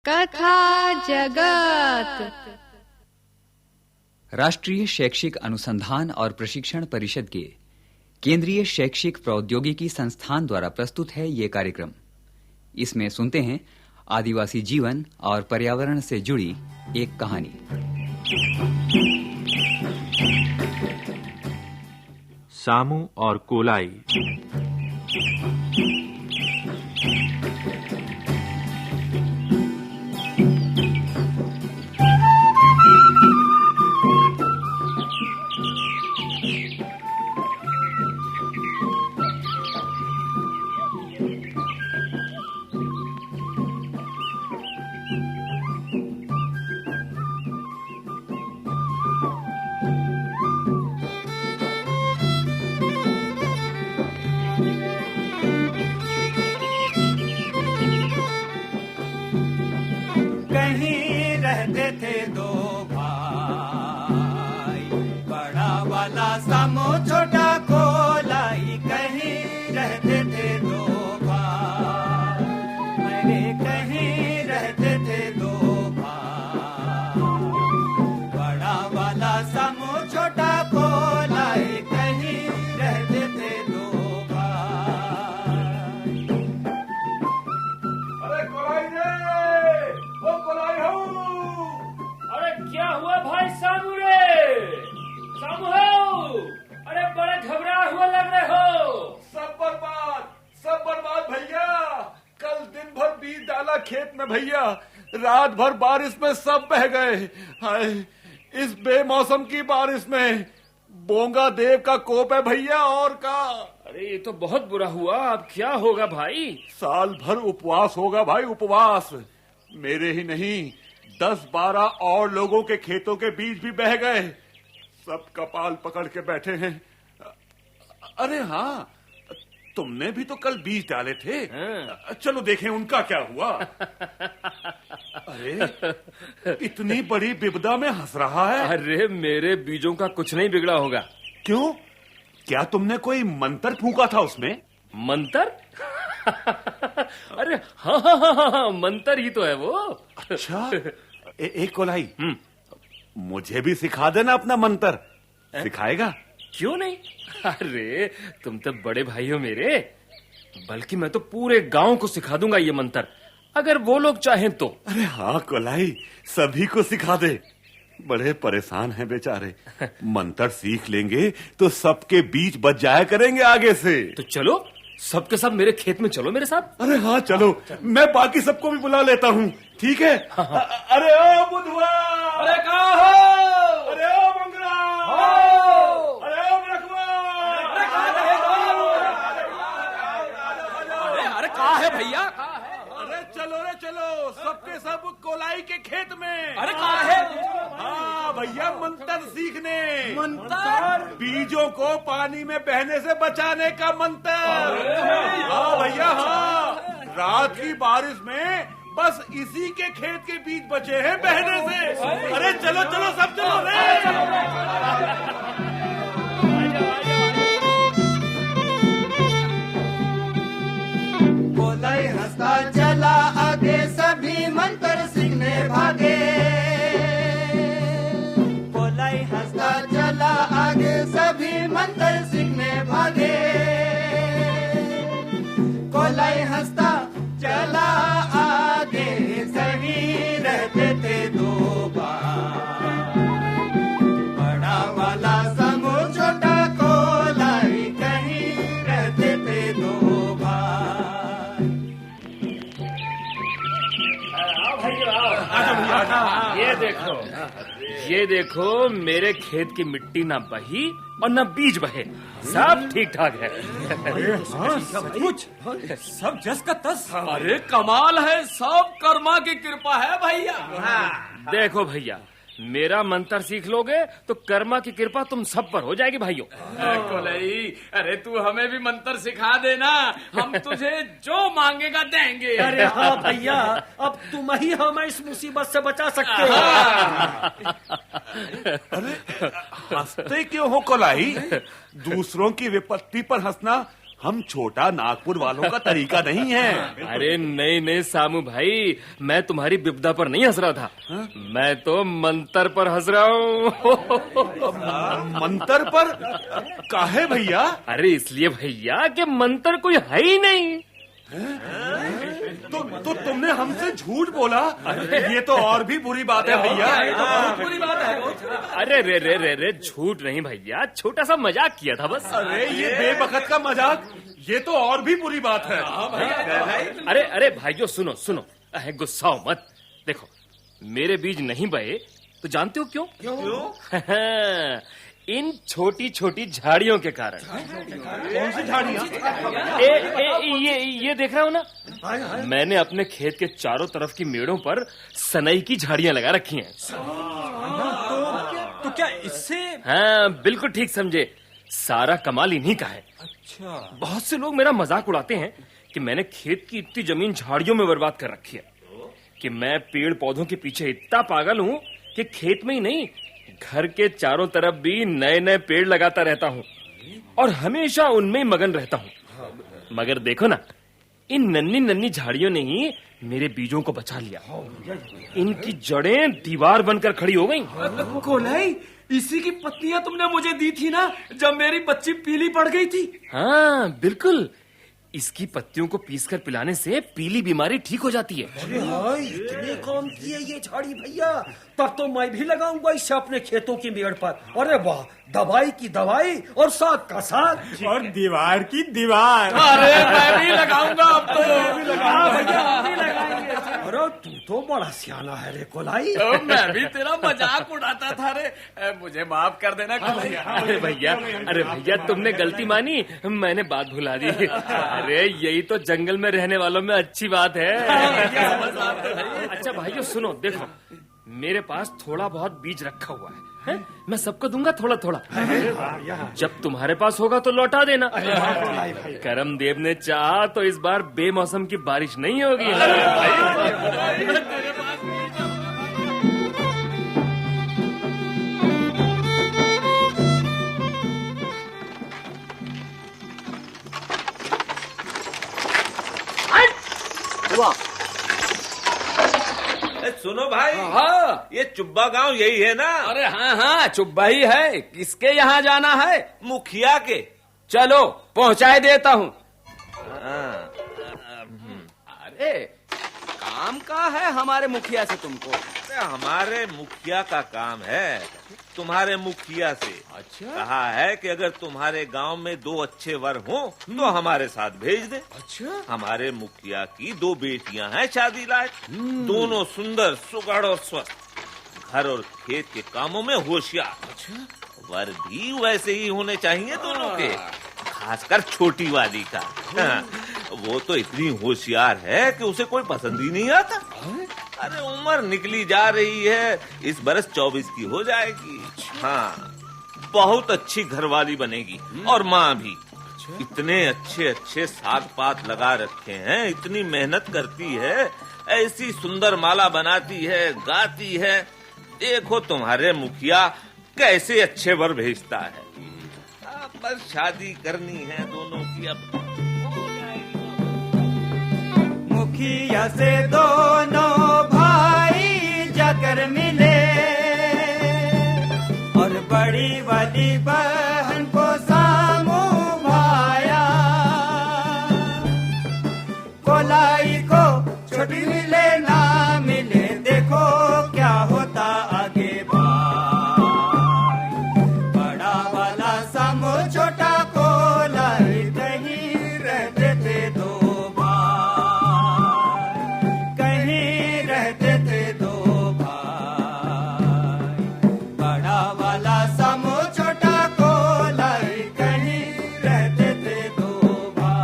कथा जगत। राष्ट्रीय शैक्षिक अनुसंधान और प्रशिक्षण परिषद के केंद्रीय शैक्षिक प्रौद्योगिकी संस्थान द्वारा प्रस्तुत है ये कार्यक्रम। इसमें सुनते हैं आदिवासी जीवन और पर्यावरण से जुड़ी एक कहानी। सामू और कोलाई। रहते थे दो भाई, बड़ा वाला सामू छोटा कोलाई। कहीं रहते थे दो भाई, अरे कहीं रहते थे दो भाई, बड़ा वाला सामू छोटा कोलाई। कहीं रहते थे दो भाई। अरे कोलाई रे, ओ कोलाई हो। अरे क्या हुआ भाई सामू रे? सामू हो? अरे बड़े घबराए हुए लग रहे हो। सब बर्बाद भैया। कल दिन भर बीज डाला खेत में भैया, रात भर बारिश में सब बह गए। हाय, इस बेमौसम की बारिश में बोंगा देव का कोप है भैया। और का अरे ये तो बहुत बुरा हुआ। अब क्या होगा भाई? साल भर उपवास होगा भाई, उपवास। मेरे ही नहीं 10-12 और लोगों के खेतों के बीज भी बह गए। सब कपाल पकड़ के बैठे हैं। अरे हाँ, तुमने भी तो कल बीज डाले थे। चलो देखें उनका क्या हुआ। अरे इतनी बड़ी विपदा में हंस रहा है। अरे मेरे बीजों का कुछ नहीं बिगड़ा होगा। क्यों? क्या तुमने कोई मंत्र फूंका था उसमें? मंत्र? अरे हाँ, मंत्र ही तो है वो। अच्छा, एक कोलाई, मुझे भी सिखा देना अपना मंत्र। सिखाएगा? क्यों नहीं? अरे तुम तो बड़े भाई हो मेरे। बल्कि मैं तो पूरे गांव को सिखा दूंगा ये मंत्र, अगर वो लोग चाहें तो। अरे हाँ कोलाई, सभी को सिखा दे। बड़े परेशान हैं बेचारे। मंत्र सीख लेंगे तो सबके बीज बच जाया करेंगे आगे से। तो चलो सबके सब मेरे खेत में चलो मेरे साथ। अरे हाँ चलो, मैं बाकी सबको भी बुला लेता हूँ। ठीक है? अरे ओ बुधवा, अरे कहाँ हो? अरे ओ मंगरा, अरे ओ रखवा, अरे कहाँ है भैया? अरे चलो रे चलो, सबके सब कोलाई के खेत में। अरे कहाँ है? हाँ भैया, मंत्र सीखने। मंत्र? बीजों को पानी में बहने से बचाने का मंत्र। हाँ भैया हाँ, रात की बारिश में बस इसी के खेत के बीज बचे हैं बहने से। अरे चलो चलो सब चलो रे। कोलाई हंसता चला आगे, सभी मंत्र सीखने भागे। कोलाई हंसता चला आगे, सभी मंत्र सीखने भागे। कोलाई हंसता चला आगे, सभी रहते थे दो भाई, बड़ा वाला सामू छोटा कोलाई। कहीं रहते थे दो भाई। ये देखो मेरे खेत की मिट्टी ना बही और ना बीज बहे, सब ठीक ठाक है। सचमुच सब जस का तस। अरे कमाल है, सब कर्मा की कृपा है भैया। देखो भैया, मेरा मंत्र सीख लोगे तो कर्मा की कृपा तुम सब पर हो जाएगी भाइयों। कोलाई, अरे तू हमें भी मंत्र सिखा देना, हम तुझे जो मांगेगा देंगे। अरे हाँ भैया, अब तुम ही हमें इस मुसीबत से बचा सकते हो। अरे हंसते क्यों हो कोलाई? दूसरों की विपत्ति पर हंसना हम छोटा नागपुर वालों का तरीका नहीं है। अरे नहीं नहीं सामू भाई, मैं तुम्हारी विपदा पर नहीं हंस रहा था। मैं तो मंतर पर हंस रहा हूँ। मंतर पर? काहे भैया? अरे इसलिए भैया कि मंतर कोई है ही नहीं। तो तुमने हमसे झूठ बोला? ये तो और भी बुरी बात है भैया। बुरी बात है। अरे रे रे रे रे, झूठ नहीं भैया, छोटा सा मजाक किया था बस। अरे ये बेबखत का मजाक, ये तो और भी बुरी बात है। अरे अरे भाइयों सुनो सुनो, गुस्सा हो मत। देखो मेरे बीज नहीं बहे तो जानते हो क्यों? क्यों? इन छोटी छोटी झाड़ियों के कारण। कौन सी झाड़ियाँ? ये देख रहा हो ना, मैंने अपने खेत के चारों तरफ की मेड़ों पर सनई की झाड़ियां लगा रखी हैं। तो क्या इससे? हाँ बिल्कुल ठीक समझे, सारा कमाल इन्हीं का है। अच्छा। बहुत से लोग मेरा मजाक उड़ाते हैं कि मैंने खेत की इतनी जमीन झाड़ियों में बर्बाद कर रखी है, कि मैं पेड़ पौधों के पीछे इतना पागल हूँ कि खेत में ही नहीं, घर के चारों तरफ भी नए नए पेड़ लगाता रहता हूँ और हमेशा उनमें मगन रहता हूँ। मगर देखो ना, इन नन्ही नन्ही झाड़ियों ने ही मेरे बीजों को बचा लिया। इनकी जड़ें दीवार बनकर खड़ी हो गईं। कोलाई, इसी की पत्तियां तुमने मुझे दी थी ना जब मेरी बच्ची पीली पड़ गई थी। हाँ बिल्कुल, इसकी पत्तियों को पीसकर पिलाने से पीली बीमारी ठीक हो जाती है। अरे हाय, इतने काम की है ये झाड़ी भैया। तब तो मैं भी लगाऊंगा इसे अपने खेतों की मेड़ पर। अरे वाह, दवाई की दवाई और साग का साग और दीवार की दीवार। अरे मैं भी लगाऊंगा अब तो। अरे तू तो बड़ा सियाना है रे कोलाई। मैं भी तेरा मजाक उड़ाता था रे, मुझे माफ कर देना भैया। अरे भैया तुमने गलती मानी, मैंने बात भुला दी। अरे यही तो जंगल में रहने वालों में अच्छी बात है। अच्छा भाइयों सुनो, देखो मेरे पास थोड़ा बहुत बीज रखा हुआ है, मैं सबको दूंगा थोड़ा थोड़ा। जब तुम्हारे पास होगा तो लौटा देना। करम देव ने चाहा तो इस बार बेमौसम की बारिश नहीं होगी। सुनो भाई, हाँ ये चुब्बा गांव यही है ना? अरे हाँ हाँ चुब्बा ही है। किसके यहाँ जाना है? मुखिया के। चलो पहुँचाए देता हूँ। अरे काम का है हमारे मुखिया से तुमको? हमारे मुखिया का काम है तुम्हारे मुखिया से। अच्छा। कहा है कि अगर तुम्हारे गांव में 2 अच्छे वर हों तो हमारे साथ भेज दे। अच्छा। हमारे मुखिया की 2 बेटियां हैं शादी लायक, दोनों सुंदर, सुघड़ और स्वस्थ, घर और खेत के कामों में होशियार। अच्छा। वर भी वैसे ही होने चाहिए दोनों के, खासकर छोटी वाली का। वो तो इतनी होशियार है कि उसे कोई पसंद ही नहीं आता। अरे उम्र निकली जा रही है, इस बरस 24 की हो जाएगी। हाँ, बहुत अच्छी घरवाली बनेगी और माँ भी। इतने अच्छे अच्छे साग पात लगा रखे हैं, इतनी मेहनत करती है, ऐसी सुंदर माला बनाती है, गाती है। देखो तुम्हारे मुखिया कैसे अच्छे वर भेजता है। बस शादी करनी है दोनों की अब। मुखिया से दोनों भाई जाकर मिले और बड़ी वाली बहन को सामू भाया। कोलाई को छोटी मिले ना मिले, देखो क्या होता आगे भाई। बड़ा वाला सामू छोटा कोलाई, कहीं रहते थे 2 भाई, कहीं रहते थे 2 भाई। बड़ा वाला सामू छोटा कोलाई, कहीं रहते थे 2 भाई।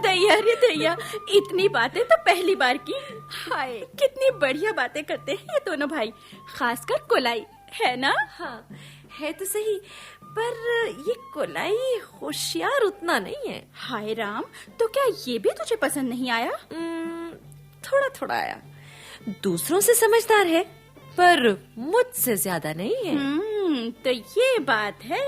दैया रे दैया, इतनी बातें तो पहली बार की। हाय कितनी बढ़िया बातें करते हैं ये दोनों भाई, खासकर कोलाई, है ना? हाँ है तो सही, पर ये कोलाई होशियार उतना नहीं है। हाय राम, तो क्या ये भी तुझे पसंद नहीं आया? थोड़ा थोड़ा आया। दूसरों से समझदार है पर मुझसे ज्यादा नहीं है। तो ये बात है।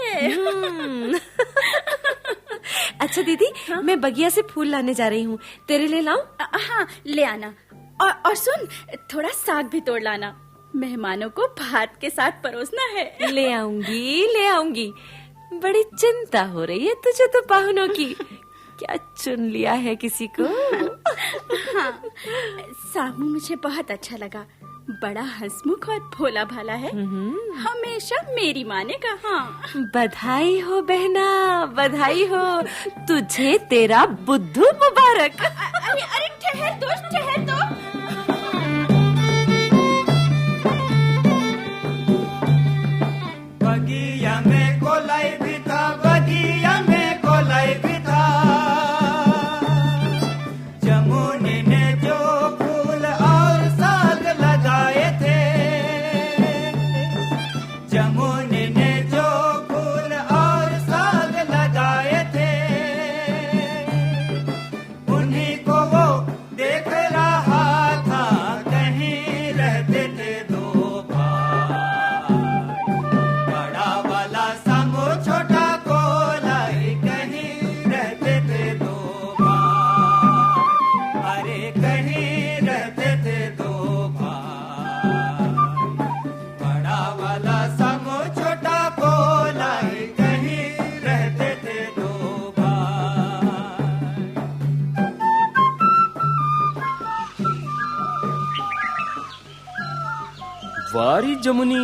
अच्छा दीदी, मैं बगिया से फूल लाने जा रही हूँ, तेरे लिए लाऊं? हाँ, ले आना। और सुन, थोड़ा साग भी तोड़ लाना, मेहमानों को भात के साथ परोसना है। ले आऊंगी। बड़ी चिंता हो रही है तुझे तो पाहुनों की। क्या चुन लिया है किसी को? हाँ, सामू मुझे बहुत अच्छा लगा। बड़ा हंसमुख और भोला भाला है। हमेशा मेरी माने कहा। बधाई हो बहना, बधाई हो। तुझे तेरा बुद्धू मुबारक। अरे ठहर दो। बगिया में कोलाई भी था, बगिया में कोलाई भी था। जमुनी ने जो फूल और साग लगाए थे, जमुनी ने जो फूल और साग लगाए थे, उन्हीं को वो देख रहा था। कहीं रहते थे दो भाई, बड़ा वाला समू छोटा कोलाई, कहीं रहते थे दो भाई। अरे कहीं रहते थे दो भाई, बड़ा वाला समू छोटा कोलाई, कहीं रहते थे दो भाई। वारी जमुनी,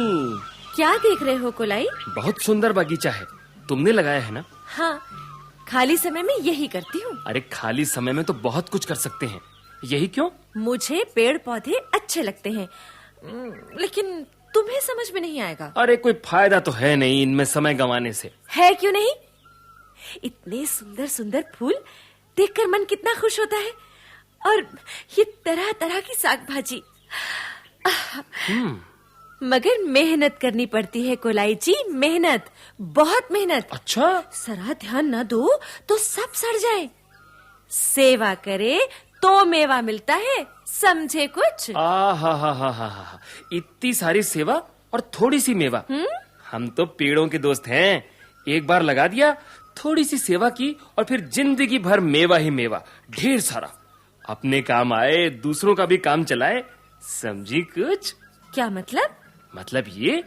क्या देख रहे हो कोलाई? बहुत सुंदर बगीचा है, तुमने लगाया है ना? हाँ, खाली समय में यही करती हूँ। अरे खाली समय में तो बहुत कुछ कर सकते हैं, यही क्यों? मुझे पेड़ पौधे अच्छे लगते हैं, लेकिन तुम्हें समझ में नहीं आएगा। अरे कोई फायदा तो है नहीं इनमें समय गंवाने से। है क्यों नहीं? इतने सुंदर सुंदर फूल देखकर मन कितना खुश होता है, और ये तरह तरह की साग भाजी। मगर मेहनत करनी पड़ती है कोलाई जी, मेहनत, बहुत मेहनत। अच्छा, जरा ध्यान न दो तो सब सड़ जाए। सेवा करे तो मेवा मिलता है, समझे कुछ? हा, इतनी सारी सेवा और थोड़ी सी मेवा। हम तो पेड़ों के दोस्त हैं, एक बार लगा दिया, थोड़ी सी सेवा की और फिर जिंदगी भर मेवा ही मेवा, ढेर सारा। अपने काम आए, दूसरों का भी काम चलाए, समझी कुछ? क्या मतलब? मतलब ये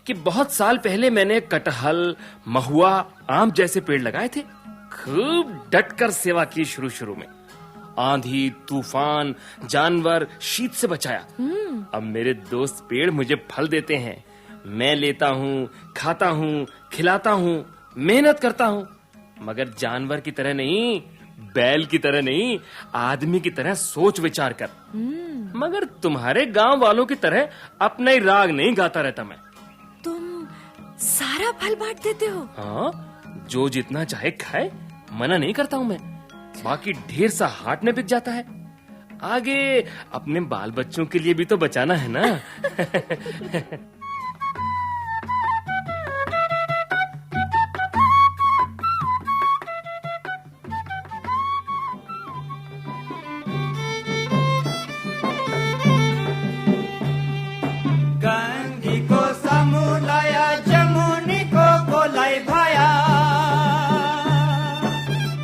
कि बहुत साल पहले मैंने कटहल, महुआ, आम जैसे पेड़ लगाए थे। खूब डटकर सेवा की शुरू में। आंधी, तूफान, जानवर, शीत से बचाया। अब मेरे दोस्त पेड़ मुझे फल देते हैं, मैं लेता हूँ, खाता हूँ, खिलाता हूँ, मेहनत करता हूँ, मगर जानवर की तरह नहीं, बैल की तरह नहीं, आदमी की तरह सोच विचार कर। मगर तुम्हारे गांव वालों की तरह अपना ही राग नहीं गाता रहता मैं। तुम सारा फल बांट देते हो? हाँ, जो जितना चाहे खाए, मना नहीं करता हूँ मैं। बाकी ढेर सा हाट में बिक जाता है। आगे अपने बाल बच्चों के लिए भी तो बचाना है ना। गंगी को समू लाया, जमुनी को कोलाई भाया।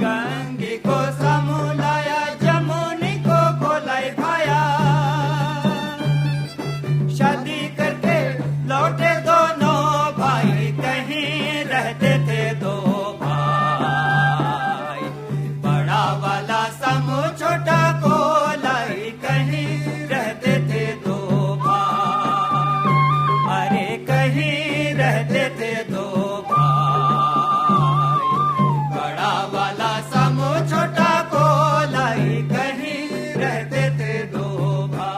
गंगी को समू लाया, जमुनी को कोलाई भाया। शादी करके लौटे दोनों भाई, कहीं रहते थे दो भाई। बड़ा वाला समू छोटा कोलाई, कहीं रहते थे दो भाई। अरे कहीं रहते थे दो भाई। बड़ा वाला समू छोटा कोलाई, कहीं रहते थे दो भाई।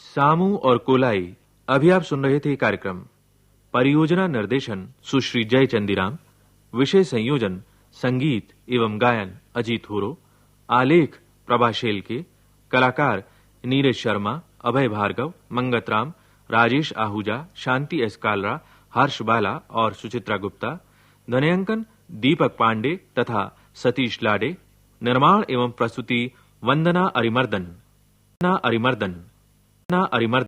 सामू और कोलाई। अभी आप सुन रहे थे कार्यक्रम। परियोजना निर्देशन सुश्री जय चंदीराम, विषय संयोजन संगीत एवं गायन अजीत हुरो, आलेख प्रभा शेलके, कलाकार नीरज शर्मा, अभय भार्गव, मंगत राम, राजेश आहूजा, शांति एस कालरा, हर्ष बाला और सुचित्रा गुप्ता। ध्वनियांकन दीपक पांडे तथा सतीश लाडे। निर्माण एवं प्रस्तुति वंदना अरिमर्दन।